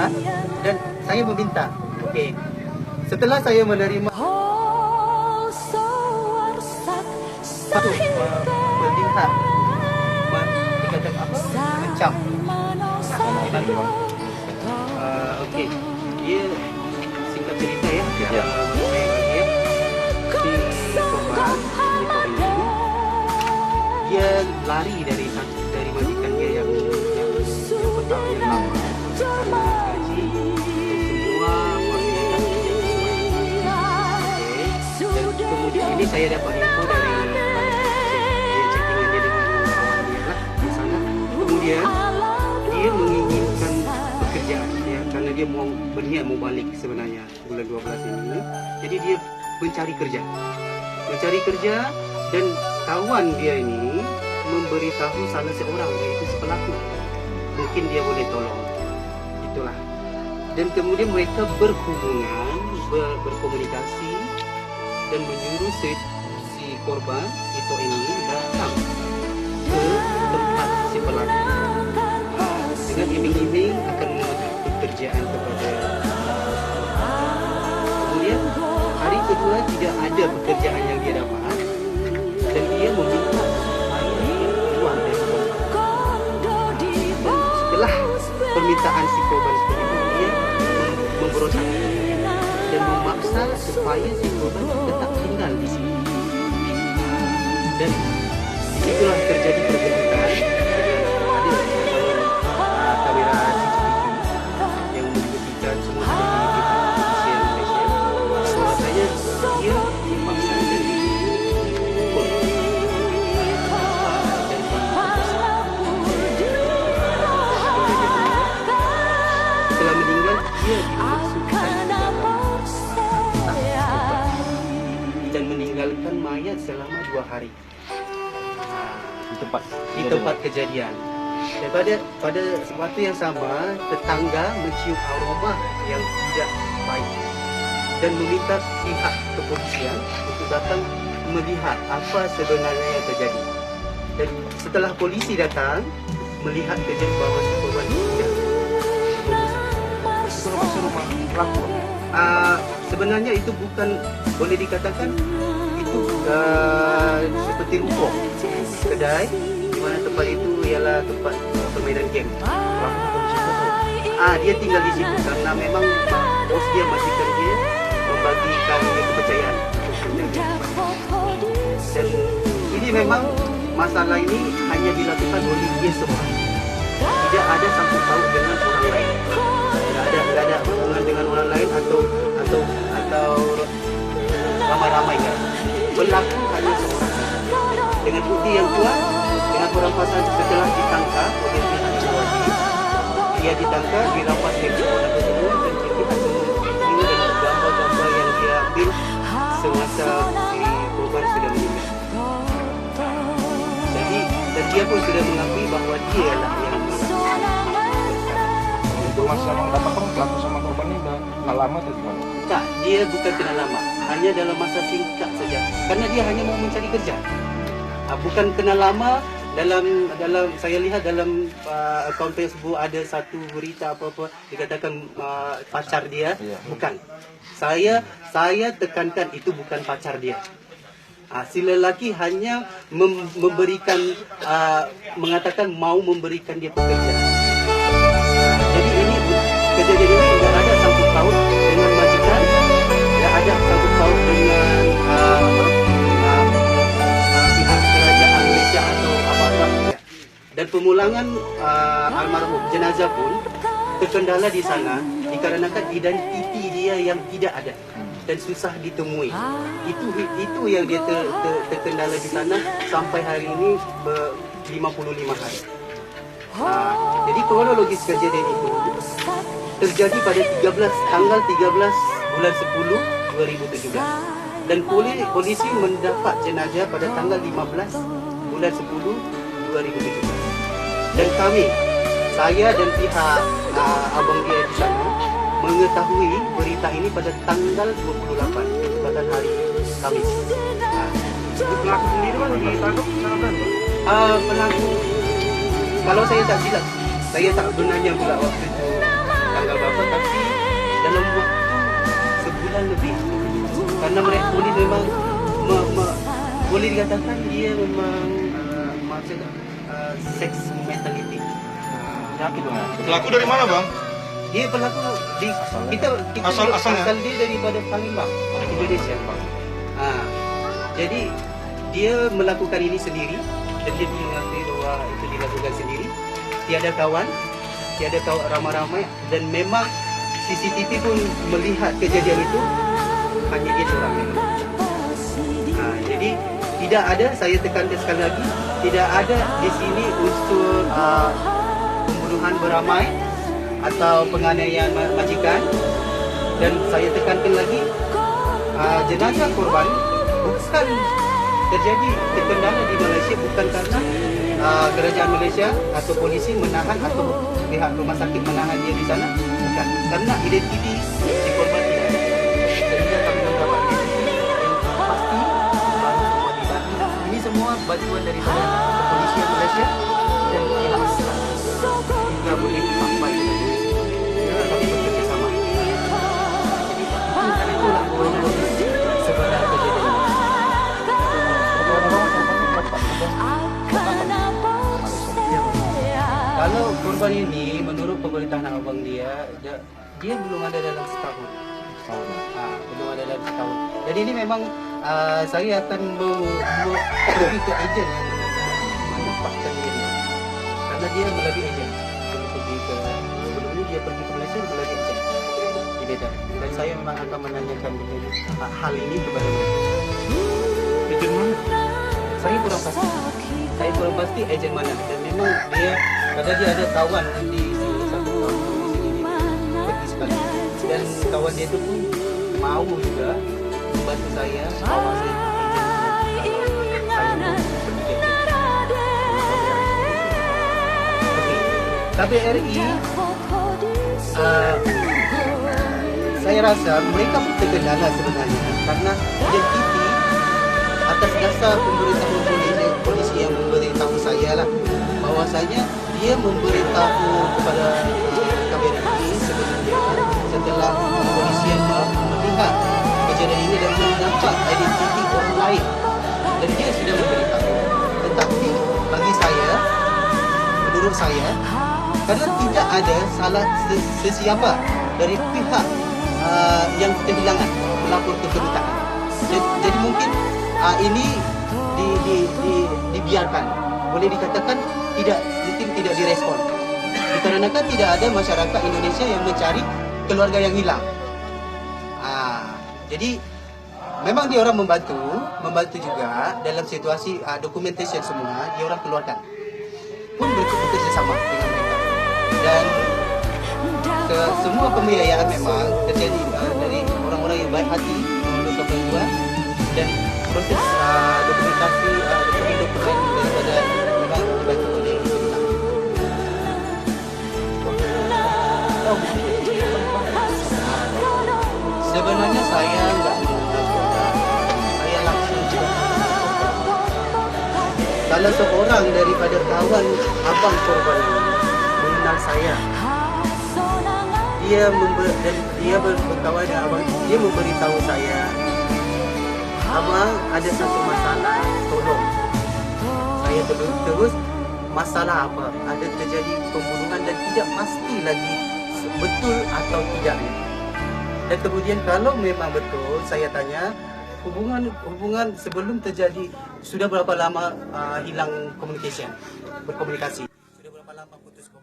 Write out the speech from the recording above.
kenyataan dan saya meminta, okey, setelah saya menerima untuk melihat dikatakan apa, macam okey, dia singkat cerita ya, saya bagi ya, si korban dia lari dari majikan dia yang pertama yang lama haji semua fasilitas dia sesuai. Dan kemudian ini saya dapat info dari dia chattingan dia dengan kawan dia lah di sana. Kemudian dia menginginkan pekerjaan ya, karena dia berniat mau balik sebenarnya bulan 12 ini. Jadi dia mencari kerja dan kawan dia ini memberitahu salah seorang, yaitu si pelaku, mungkin dia boleh tolong, itulah. Dan kemudian mereka berhubungan, berkomunikasi dan menyuruh si korban itu ini datang ke tempat si pelaku dengan iming-iming akan memberi pekerjaan kepada. Kemudian hari kedua tidak ada pekerjaan yang dia dapat dan dia meminta keluar dari tempat. Setelah permintaan si korban seperti itu, dia memberontak dan memaksa supaya si korban tetap tinggal di sini. Dan disitulah terjadi pergeseran. Ada kamera CCTV yang membuktikan semua terjadi di Malaysia. Bahwasanya dia memaksa dan dipukul. Setelah meninggal, dia dimasukkan dan meninggalkan mayat selama 2 hari di tempat kejadian. Dan pada waktu yang sama, tetangga mencium aroma yang tidak baik dan meminta pihak kepolisian untuk datang melihat apa sebenarnya yang terjadi. Dan setelah polisi datang melihat kejadian bahawa si korban sudah rumah pelaku. Sebenarnya itu bukan, boleh dikatakan itu seperti ruko kedai di mana tempat itu ialah tempat permainan game. Dia tinggal di situ karena memang bos dia, majikan dia membagikan dia kepercayaan untuk menjaga. Dan ini memang masalah ini hanya dilakukan oleh dia seorang. Tidak ada sangkut paut dengan orang lain. Tidak ada hubungan dengan orang lain atau ramai-ramai kan. Berlaku hanya seorang. Dengan bukti yang kuat, dengan perampasan setelah ditangkap oleh pihak berwajib, dia ditangkap, dirampas handphone apa semua dan terlihat semua video dan gambar-gambar yang dia ambil semasa si korban sudah meninggal. Jadi, dan dia pun sudah mengakui bahawa dia lah yang informasi yang dapat pelaku sama korban ini dah lama atau gimana? Tak, dia bukan kenal lama, hanya dalam masa singkat saja. Karena dia hanya mau mencari kerja. Bukan kenal lama. Dalam saya lihat dalam akaun Facebook ada satu berita apa-apa dikatakan pacar dia. Bukan. Saya tekankan itu bukan pacar dia. Si lelaki hanya memberikan mengatakan mau memberikan dia pekerjaan. Jadi ini kejadian ini tidak ada sangkut paut dengan majikan, tidak ada sangkut paut dengan pihak kerajaan Malaysia atau apa-apa. Dan pemulangan almarhum jenazah pun terkendala di sana dikarenakan identiti dia yang tidak ada dan susah ditemui. Itu yang dia terkendala di sana sampai hari ini 55 hari. Jadi kronologis kejadian itu terjadi pada tanggal 13 bulan 10 2017 dan polisi mendapat jenazah pada tanggal 15 bulan 10 2017 dan saya dan pihak abang dia di sana mengetahui berita ini pada tanggal 28 pada hari Khamis. Pelaku sendiri kan ditangkap sama pelaku, kalau saya tak silap, saya tak benarnya pula waktu itu tanggal berapa, tapi dalam waktu sebulan lebih. Karena mereka boleh memang boleh dikatakan dia memang macam sex mentality. Pelaku dari mana, Bang? Dia pelaku di kita Asalnya? asal dia daripada Palembang, Indonesia. Jadi dia melakukan ini sendiri dan dia mengakui bahwa itu dilakukan sendiri. Tiada kawan ramai-ramai, dan memang CCTV pun melihat kejadian itu, hanya dia seorang yang jadi tidak ada, saya tekankan sekali lagi, tidak ada di sini unsur pembunuhan beramai atau penganiayaan majikan. Dan saya tekankan lagi, jenazah korban bukan terjadi terkendala di Malaysia bukan karena kerajaan Malaysia atau polisi menahan atau pihak rumah sakit menahan dia di sana, bukan, karena identiti si korban tidak ada. Sehingga kami mendapat identiti yang pasti baru semua dibantu. Ini semua bantuan daripada kepolisian Malaysia dan pihak hingga boleh sampai dengan ini. Kami bekerja sama. Jadi karena itulah sebenarnya kejadian ini. Kalau korban ini, menurut pemberitaan abang dia belum ada dalam setahun. Belum ada dalam setahun. Jadi ini memang saya akan pergi ke ejen yang menempatkan diri. Karena dia melalui ejen. Sebelum ini dia pergi ke Malaysia melalui ejen di Medan. Dan saya memang akan menanyakan hal ini kepada mereka. Ejen mana? Saya kurang pasti ejen mana, dan memang dia ada kawan di sini, satu kawan di sini pergi sekali, dan kawan dia itu pun mau juga membantu saya bawa saya ke ejen saya pergi ke ejen. KBRI saya rasa mereka pun terkendala sebenarnya karena identiti atas dasar pemberitahuan polisi yang memberitahu saya lah bahwasanya dia memberitahu kepada KBRI sebelumnya setelah kepolisian melihat kejadian ini dan mendapat identiti orang lain, dan dia sudah memberitahu. Tetapi bagi saya, menurut saya, karena tidak ada salah sesiapa dari pihak yang kehilangan melapor ke kedutaan, jadi mungkin ini dibiarkan, boleh dikatakan mungkin tidak direspon dikarenakan tidak ada masyarakat Indonesia yang mencari keluarga yang hilang. Jadi memang dia orang membantu juga dalam situasi documentation semua dia orang keluarkan, pun bekerja sama dengan mereka, dan semua pembiayaan memang terjadi dari orang-orang yang baik hati untuk bantuan, dan proses dokumentasi dokumen daripada memang dibantu oleh sebenarnya saya enggak mengenal, saya langsung salah seorang daripada kawan abang korban mengenal saya. Dia berkawan dengan abang, dia memberitahu saya, abang ada satu masalah, tolong. Saya terus masalah apa? Ada terjadi pembunuhan dan tidak pasti lagi betul atau tidaknya. Dan kemudian kalau memang betul, saya tanya hubungan sebelum terjadi sudah berapa lama hilang berkomunikasi? Sudah berapa lama putus komunikasi?